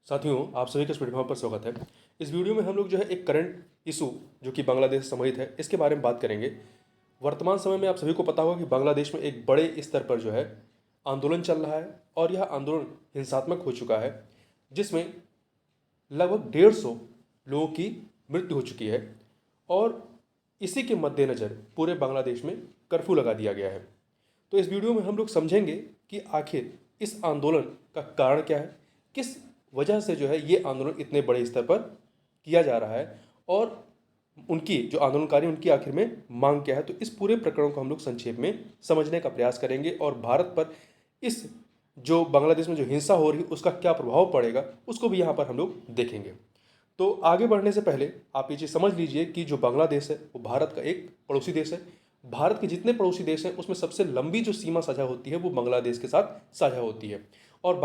साथियों, आप सभी का इस प्लेटफॉर्म पर स्वागत है। इस वीडियो में हम लोग जो है एक करंट इशू जो कि बांग्लादेश से संबंधित है, इसके बारे में बात करेंगे। वर्तमान समय में आप सभी को पता होगा कि बांग्लादेश में एक बड़े स्तर पर जो है आंदोलन चल रहा है और यह आंदोलन हिंसात्मक हो चुका है, जिसमें लगभग 150 लोगों की मृत्यु हो चुकी है और इसी के मद्देनज़र पूरे बांग्लादेश में कर्फ्यू लगा दिया गया है। तो इस वीडियो में हम लोग समझेंगे कि आखिर इस आंदोलन का कारण क्या है, किस वजह से जो है ये आंदोलन इतने बड़े स्तर पर किया जा रहा है और उनकी जो आंदोलनकारी उनकी आखिर में मांग क्या है। तो इस पूरे प्रकरण को हम लोग संक्षेप में समझने का प्रयास करेंगे और भारत पर इस जो बांग्लादेश में जो हिंसा हो रही है उसका क्या प्रभाव पड़ेगा उसको भी यहाँ पर हम लोग देखेंगे। तो आगे बढ़ने से पहले आप ये चीज़ समझ लीजिए कि जो बांग्लादेश है वो भारत का एक पड़ोसी देश है। भारत के जितने पड़ोसी देश हैं उसमें सबसे लंबी जो सीमा साझा होती है वो बांग्लादेश के साथ साझा होती है और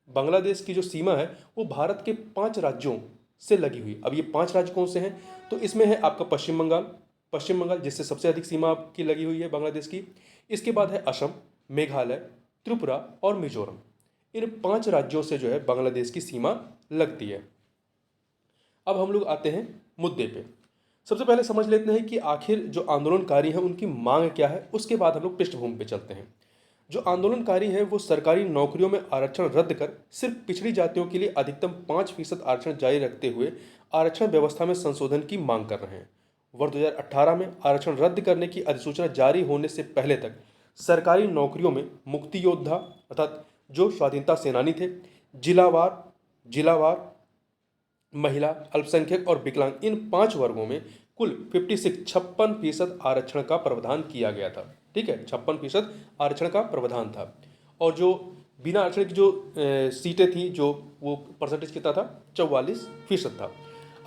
बांग्लादेश की जो सीमा है वो भारत के 5 राज्यों से लगी हुई। अब ये 5 राज्य कौन से हैं? तो इसमें है आपका पश्चिम बंगाल जिससे सबसे अधिक सीमा आपकी लगी हुई है बांग्लादेश की। इसके बाद है असम, मेघालय, त्रिपुरा और मिजोरम। इन 5 राज्यों से जो है बांग्लादेश की सीमा लगती है। अब हम लोग आते हैं मुद्दे पे। सबसे पहले समझ लेते हैं कि आखिर जो आंदोलनकारी हैं उनकी मांग क्या है, उसके बाद हम लोग पृष्ठभूमि पे चलते हैं। जो आंदोलनकारी हैं वो सरकारी नौकरियों में आरक्षण रद्द कर सिर्फ पिछड़ी जातियों के लिए अधिकतम 5% आरक्षण जारी रखते हुए आरक्षण व्यवस्था में संशोधन की मांग कर रहे हैं। वर्ष 2018 में आरक्षण रद्द करने की अधिसूचना जारी होने से पहले तक सरकारी नौकरियों में मुक्ति योद्धा अर्थात जो स्वाधीनता सेनानी थे, जिलावार महिला, अल्पसंख्यक और विकलांग इन 5 वर्गों में कुल 56% आरक्षण का प्रावधान किया गया था। ठीक है, 56% आरक्षण का प्रावधान था और जो बिना आरक्षण की जो सीटें थी जो वो परसेंटेज कितना था, 44% था।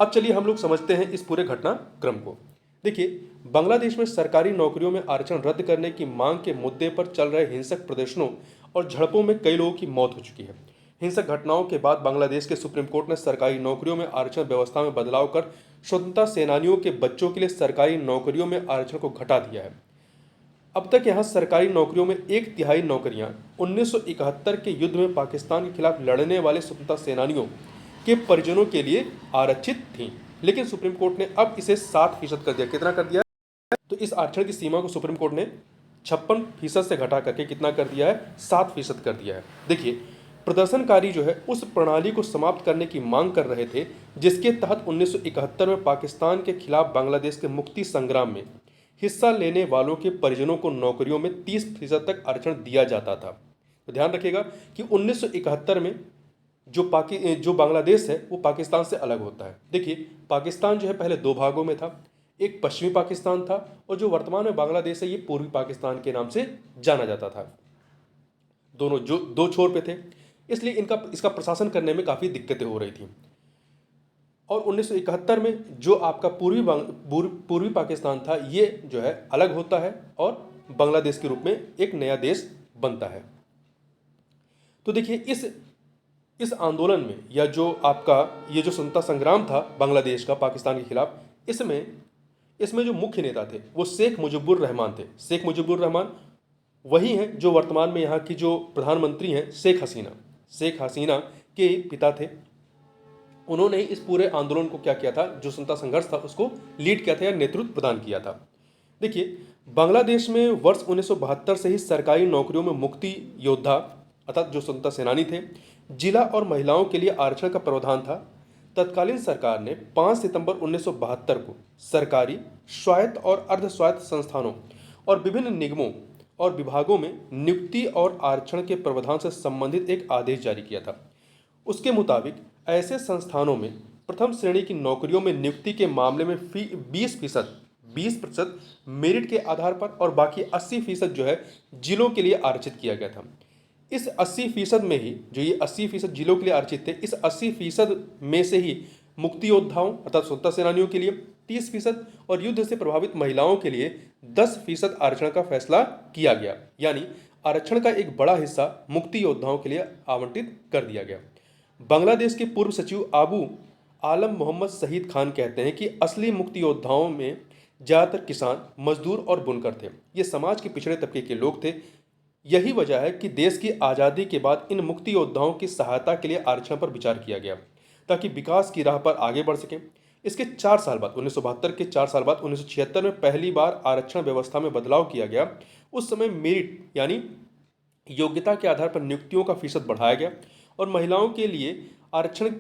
अब चलिए हम लोग समझते हैं इस पूरे घटनाक्रम को। देखिए, बांग्लादेश में सरकारी नौकरियों में आरक्षण रद्द करने की मांग के मुद्दे पर चल रहे हिंसक प्रदर्शनों और झड़पों में कई लोगों की मौत हो चुकी है। हिंसक घटनाओं के बाद बांग्लादेश के सुप्रीम कोर्ट ने सरकारी नौकरियों में आरक्षण व्यवस्था में बदलाव कर स्वतंत्रता सेनानियों के बच्चों के लिए सरकारी नौकरियों में आरक्षण को घटा दिया है। अब तक यहां सरकारी नौकरियों में 1/3 नौकरियां 1971 के युद्ध में पाकिस्तान के खिलाफ लड़ने वाले स्वतंत्रता सेनानियों के परिजनों के लिए आरक्षित थीं, लेकिन सुप्रीम कोर्ट ने अब इसे 7% कर दिया। कितना कर दिया? तो इस आरक्षण की सीमा को सुप्रीम कोर्ट ने 56% से घटा करके कितना कर दिया है? 7% कर दिया है। देखिए, प्रदर्शनकारी जो है उस प्रणाली को समाप्त करने की मांग कर रहे थे जिसके तहत 1971 में पाकिस्तान के खिलाफ बांग्लादेश के मुक्ति संग्राम में हिस्सा लेने वालों के परिजनों को नौकरियों में 30% तक आरक्षण दिया जाता था। तो ध्यान रखिएगा कि 1971 में जो बांग्लादेश है वो पाकिस्तान से अलग होता है। देखिए, पाकिस्तान जो है पहले 2 भागों में था, एक पश्चिमी पाकिस्तान था और जो वर्तमान में बांग्लादेश है ये पूर्वी पाकिस्तान के नाम से जाना जाता था। दोनों जो 2 छोर पे थे, इसलिए इसका प्रशासन करने में काफ़ी दिक्कतें हो रही थी। और 1971 में जो आपका पूर्वी पाकिस्तान था ये जो है अलग होता है और बांग्लादेश के रूप में एक नया देश बनता है। तो देखिए, इस आंदोलन में या जो आपका ये जो स्वतंत्रता संग्राम था बांग्लादेश का पाकिस्तान के खिलाफ, इसमें जो मुख्य नेता थे वो शेख मुजीबुर रहमान थे। शेख मुजीबुर रहमान वही हैं जो वर्तमान में यहाँ की जो प्रधानमंत्री हैं शेख हसीना के पिता थे। उन्होंने ही इस पूरे आंदोलन को क्या किया था, जो स्वतंत्रता संघर्ष था उसको लीड किया था या नेतृत्व प्रदान किया था। देखिए, बांग्लादेश में वर्ष 1972 से ही सरकारी नौकरियों में मुक्ति योद्धा अर्थात जो स्वतंत्रता सेनानी थे, जिला और महिलाओं के लिए आरक्षण का प्रावधान था। तत्कालीन सरकार ने 5 सितंबर 1972 को सरकारी, स्वायत्त और अर्ध स्वायत्त संस्थानों और विभिन्न निगमों और विभागों में नियुक्ति और आरक्षण के प्रावधान से संबंधित एक आदेश जारी किया था। उसके मुताबिक ऐसे संस्थानों में प्रथम श्रेणी की नौकरियों में नियुक्ति के मामले में 20% मेरिट के आधार पर और बाकी 80% जो है जिलों के लिए आरक्षित किया गया था। इस 80% में ही जो ये 80% जिलों के लिए आरक्षित थे, इस 80% में से ही मुक्ति योद्धाओं अर्थात स्वतंत्रता सेनानियों के लिए 30% और युद्ध से प्रभावित महिलाओं के लिए 10% आरक्षण का फैसला किया गया। यानी आरक्षण का एक बड़ा हिस्सा मुक्ति योद्धाओं के लिए आवंटित कर दिया गया। बांग्लादेश के पूर्व सचिव आबू आलम मोहम्मद शहीद खान कहते हैं कि असली मुक्ति योद्धाओं में ज़्यादातर किसान, मजदूर और बुनकर थे। ये समाज के पिछड़े तबके के लोग थे यही वजह है कि देश की आज़ादी के बाद इन मुक्ति योद्धाओं की सहायता के लिए आरक्षण पर विचार किया गया, ताकि विकास की राह पर आगे बढ़ सकें। इसके 4 साल बाद 1972 के 4 साल बाद 1976 में पहली बार आरक्षण व्यवस्था में बदलाव किया गया। उस समय मेरिट यानी योग्यता के आधार पर नियुक्तियों का फीसद बढ़ाया गया और महिलाओं के लिए आरक्षण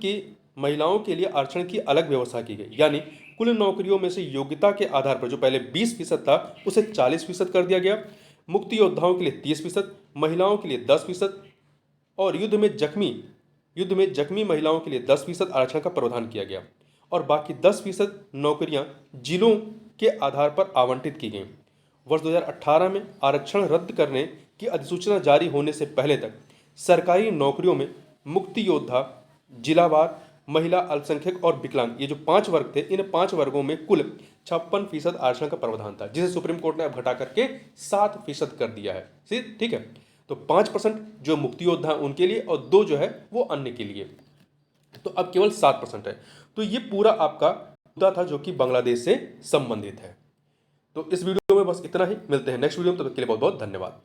की अलग व्यवस्था की गई। यानी कुल नौकरियों में से योग्यता के आधार पर जो पहले 20% था उसे 40% कर दिया गया। मुक्ति योद्धाओं के लिए 30%, महिलाओं के लिए 10% और युद्ध में जख्मी महिलाओं के लिए 10% आरक्षण का प्रावधान किया गया और बाकी 10% नौकरियां जिलों के आधार पर आवंटित की गईं। वर्ष 2018 में आरक्षण रद्द करने की अधिसूचना जारी होने से पहले तक सरकारी नौकरियों में मुक्ति योद्धा, जिलावार, महिला, अल्पसंख्यक और विकलांग, ये जो 5 वर्ग थे, इन 5 वर्गों में कुल 56% आरक्षण का प्रावधान था, जिसे सुप्रीम कोर्ट ने अब घटा करके 7% कर दिया है। ठीक है, तो 5% जो मुक्ति योद्धा हैं उनके लिए और 2 जो है वो अन्य के लिए, तो अब केवल 7% है। तो ये पूरा आपका मुद्दा था जो कि बांग्लादेश से संबंधित है। तो इस वीडियो में बस इतना ही, मिलते हैं नेक्स्ट वीडियो में, तब तक के लिए बहुत बहुत धन्यवाद।